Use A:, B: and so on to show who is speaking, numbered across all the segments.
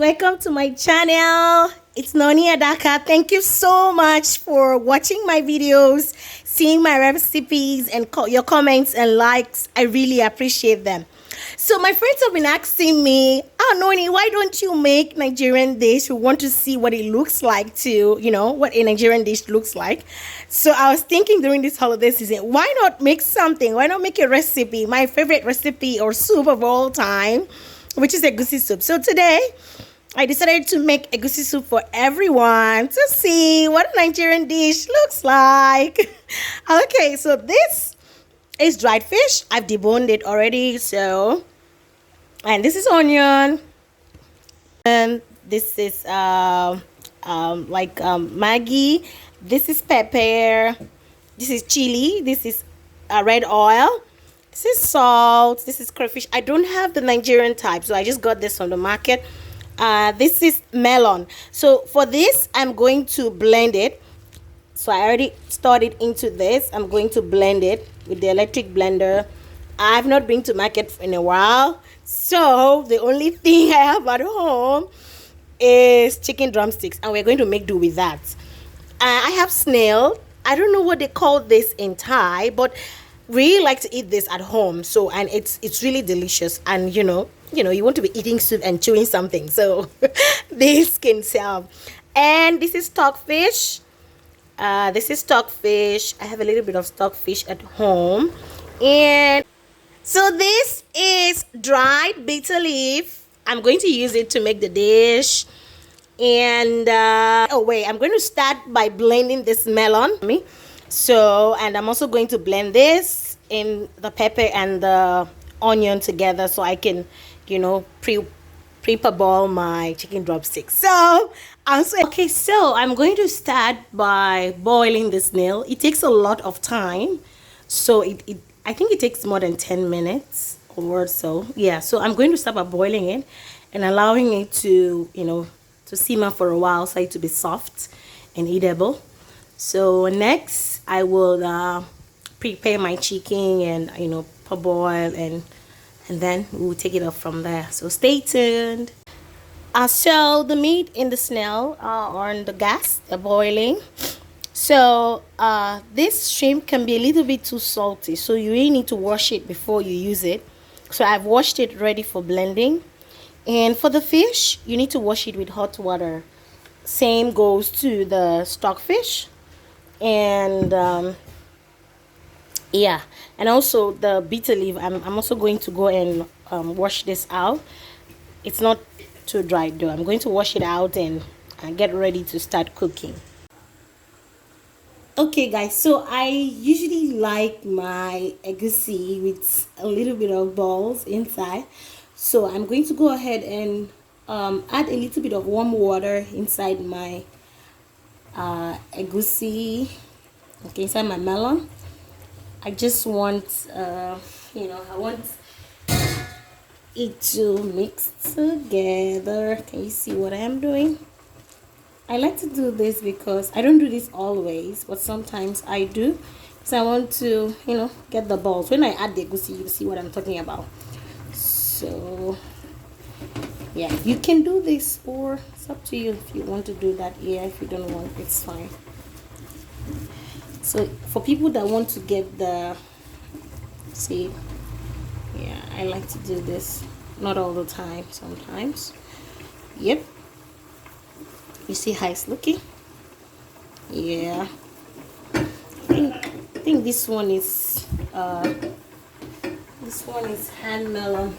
A: welcome to my channel. It's Noni Adaka. Thank you so much for watching my videos, seeing my recipes, and your comments and likes. I really appreciate them. So my friends have been asking me, oh Noni, why don't you make Nigerian dish? We want to see what it looks like to, what a Nigerian dish looks like. So I was thinking during this holiday season, why not make something? Why not make a recipe? My favorite recipe or soup of all time, which is egusi soup. So today I decided to make egusi soup for everyone to see what a Nigerian dish looks like. Okay, so this is dried fish. I've deboned it already. And this is onion, and this is Maggi. This is pepper. This is chili. This is red oil. This is salt. This is crayfish. I don't have the Nigerian type, so I just got this from the market. This is melon. So for this, I'm going to blend it. So I already started into this. I'm going to blend it with the electric blender. I've not been to market in a while, so the only thing I have at home is chicken drumsticks, and we're going to make do with that. I have snail. I don't know what they call this in Thai, but really like to eat this at home. So, and it's really delicious, and you want to be eating soup and chewing something, so this can serve. And this is stockfish. This is stockfish. I have a little bit of stockfish at home. And so this is dried bitter leaf. I'm going to use it to make the dish. And I'm going to start by blending this melon. And I'm also going to blend this in the pepper and the onion together, so I can prepare my chicken drumsticks. So I'm going to start by boiling the snail. It takes a lot of time, so I think it takes more than 10 minutes or so. Yeah, so I'm going to start by boiling it and allowing it to to simmer for a while, so it to be soft and eatable. So next I will prepare my chicken and parboil, and then we'll take it up from there. So stay tuned. So the meat and the snail are on the gas. They're boiling. So this shrimp can be a little bit too salty, so you really need to wash it before you use it. So I've washed it ready for blending. And for the fish, you need to wash it with hot water. Same goes to the stockfish. And and also the bitter leaf, I'm also going to go and wash this out. It's not too dry though. I'm going to wash it out and get ready to start cooking. Okay guys, so I usually like my egusi with a little bit of balls inside. So I'm going to go ahead and add a little bit of warm water inside my egusi, inside my melon. I just want I want it to mix together. Can you see what I'm doing? I like to do this because I don't do this always, but sometimes I do, because I want to get the balls. When I add the egusi, you see what I'm talking about. So yeah, you can do this, or it's up to you if you want to do that. Yeah, if you don't want, it's fine. So for people that want to get the I like to do this, not all the time, sometimes. Yep, you see how it's looking. Yeah, I think this one is hand melon.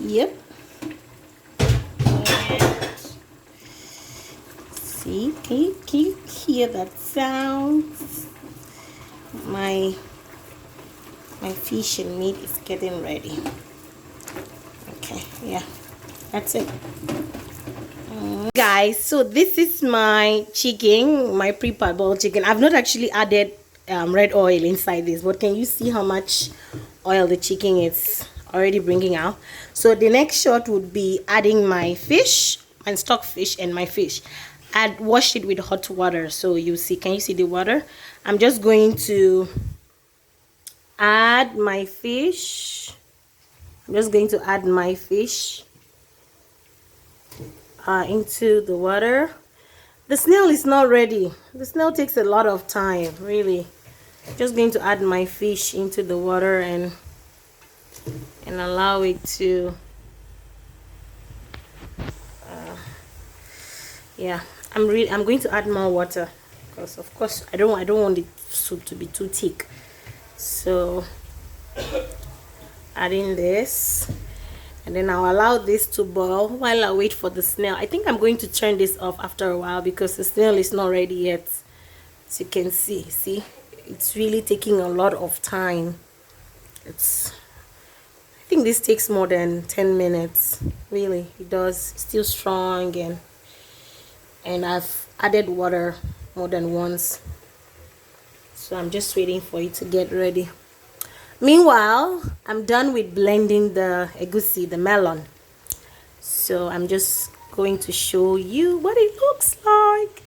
A: Yep. And see, can you hear that sound? My fish and meat is getting ready. Okay, yeah, that's it. Guys, so this is my chicken, my pre-parboiled chicken. I've not actually added red oil inside this, but can you see how much oil the chicken is already bringing out? So the next shot would be adding my fish, my stockfish, and my fish. I'd washed it with hot water, so you see, can you see the water? I'm just going to add my fish I'm just going to add my fish into the water. The snail is not ready. The snail takes a lot of time, really. Just going to add my fish into the water and allow it to yeah, I'm going to add more water because of course I don't want the soup to be too thick. So adding this, and then I'll allow this to boil while I wait for the snail. I think I'm going to turn this off after a while because the snail is not ready yet. As you can see, it's really taking a lot of time. I think this takes more than 10 minutes. Really, it does. It's still strong, and I've added water more than once. So I'm just waiting for it to get ready. Meanwhile, I'm done with blending the egusi, the melon. So I'm just going to show you what it looks like.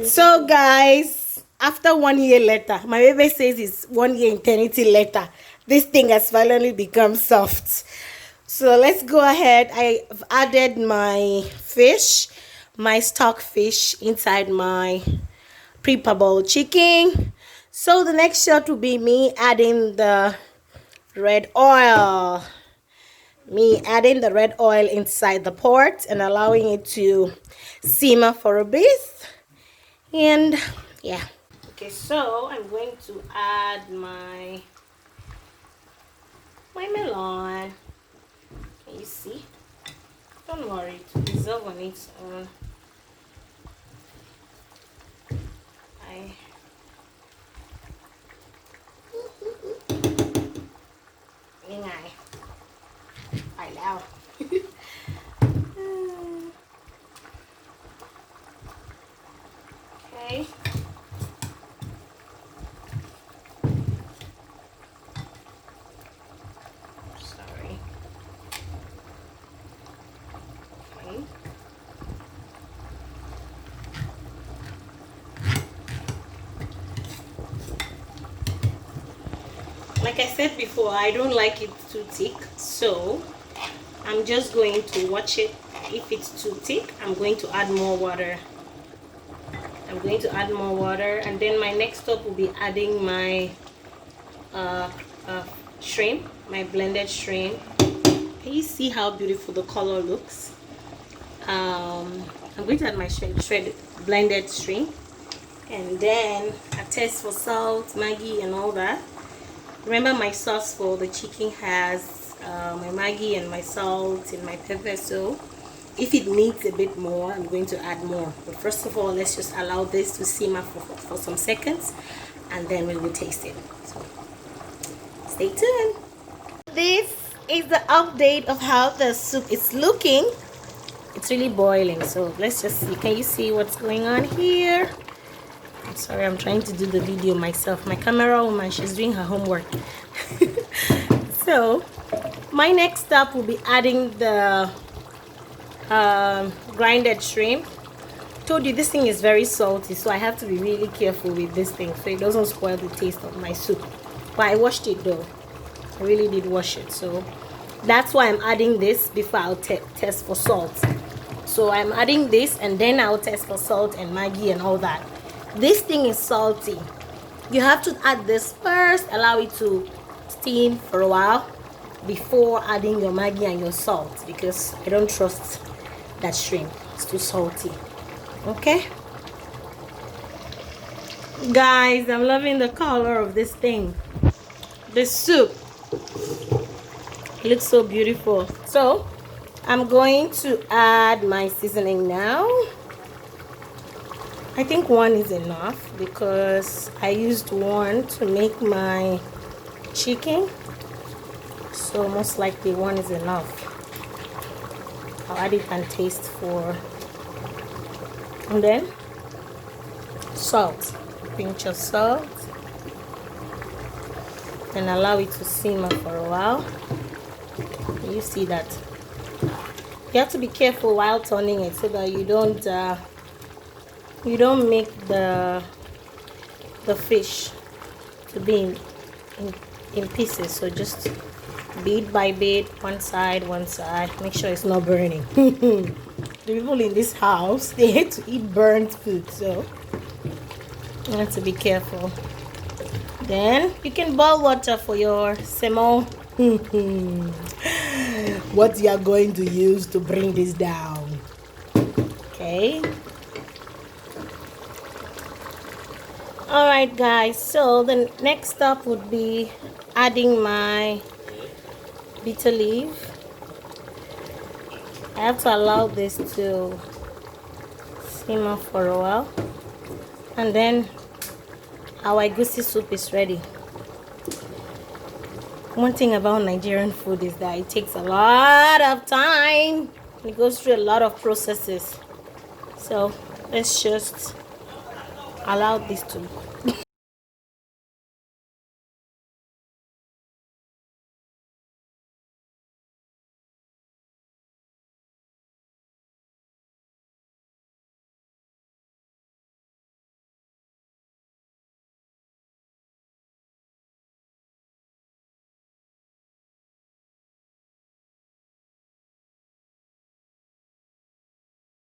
A: So guys, after 1 year later, my baby says it's 1 year eternity later, this thing has finally become soft. So let's go ahead. I've added my fish, my stock fish inside my pre-parboiled chicken. So the next shot will be me adding the red oil. Me adding the red oil inside the pot and allowing it to simmer for a bit. And yeah. Okay, so I'm going to add my melon. Can you see? Don't worry, to dissolve on its own. Okay. Sorry. Okay. Like I said before, I don't like it too thick, so I'm just going to watch it. If it's too thick, I'm going to add more water. And then my next step will be adding my shrimp, my blended shrimp. Can you see how beautiful the color looks? I'm going to add my blended shrimp, and then a test for salt, Maggi, and all that. Remember, my sauce for the chicken has my Maggi and my salt and my pepper, so if it needs a bit more, I'm going to add more. But first of all, let's just allow this to simmer for some seconds, and then we will taste it. So stay tuned. This is the update of how the soup is looking. It's really boiling, so let's just see. Can you see what's going on here? I'm sorry, I'm trying to do the video myself. My camera woman, she's doing her homework. So my next step will be adding the grinded shrimp. Told you this thing is very salty, so I have to be really careful with this thing so it doesn't spoil the taste of my soup. But I washed it though. I really did wash it, so that's why I'm adding this before I'll test for salt. So I'm adding this and then I'll test for salt and Maggi and all that. This thing is salty. You have to add this first, allow it to steam for a while before adding your Maggi and your salt, because I don't trust that shrimp. It's too salty. Okay? Guys, I'm loving the color of this thing. This soup. It looks so beautiful. So, I'm going to add my seasoning now. I think one is enough because I used one to make my chicken. So most likely one is enough. I'll add it and taste for. And then salt. Pinch of salt. And allow it to simmer for a while. You see that? You have to be careful while turning it so that you don't make the fish to be in pieces. So just bit by bit, one side, make sure it's not burning. The people in this house, they hate to eat burnt food, so you have to be careful. Then you can boil water for your semo. What you are going to use to bring this down. Okay. Alright guys, so the next step would be adding my bitter leaf. I have to allow this to simmer for a while, and then our egusi soup is ready. One thing about Nigerian food is that it takes a lot of time. It goes through a lot of processes. So let's just allow this to